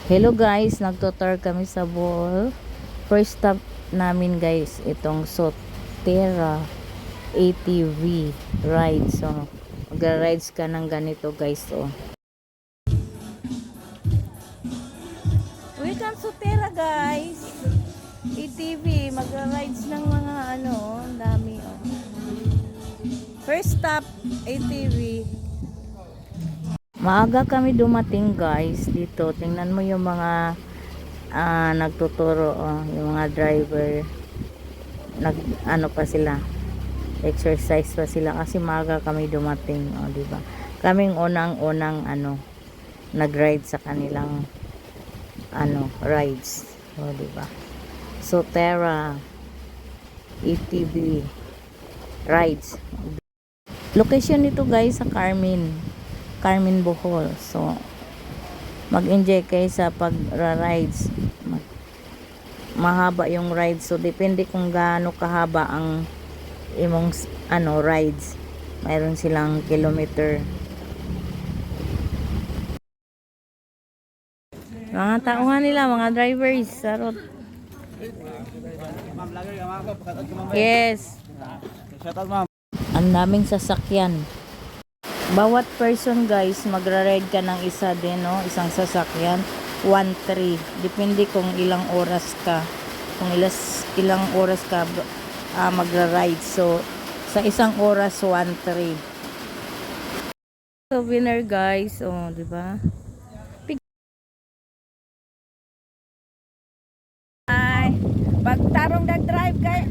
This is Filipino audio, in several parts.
Hello guys, nagtutour kami sa Bohol. First stop namin guys, itong Sotera ATV ride. So, mag-rides ka ng ganito guys. So, welcome Sotera guys. ATV, mag-rides ng mga ang dami oh. First stop, ATV. Maaga kami dumating guys dito. Tingnan mo yung mga nagtuturo yung mga driver. Pa sila. Exercise pa sila kasi maaga kami dumating, di ba? Kaming unang-unang nag-ride sa kanilang rides. Di ba? Sotera ATV rides. Location nito guys sa Carmen, Bohol. So mag-enjoy kayo sa pag-rides. Mahaba yung rides. So depende kung gaano kahaba ang imong rides. Mayroon silang kilometer. Mga tauhan nila, mga drivers. Sarot. Yes. Ang daming sasakyan. Bawat person guys, magra-ride ka ng isa din, no? Isang sasakyan, 1-3. Depende kung ilang oras ka. Kung ilang oras ka magra-ride. So, sa isang oras, 1-3. So, winner guys. Di ba? Ay, pagtarong nag-drive kay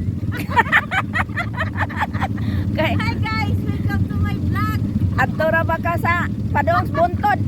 Hi guys, welcome to my vlog. Adto ra ba ka sa Padong Buntod?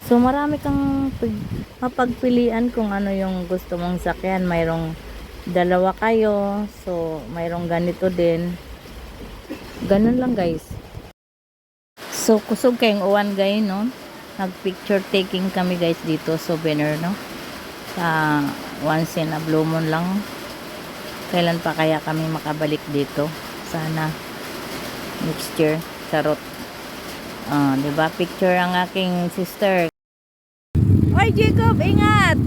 So marami kang mapagpilian kung ano yung gusto mong sakyan. Mayroong dalawa kayo. So mayroong ganito din. Ganun lang guys. So kusog kayong uwan guys, no? Nag picture taking kami guys dito. Souvenir, no? Sa once in a blue moon lang. Kailan pa kaya kami makabalik dito? Sana next year. Charot. Diba? Picture ang aking sister. Oy, Jacob, ingat!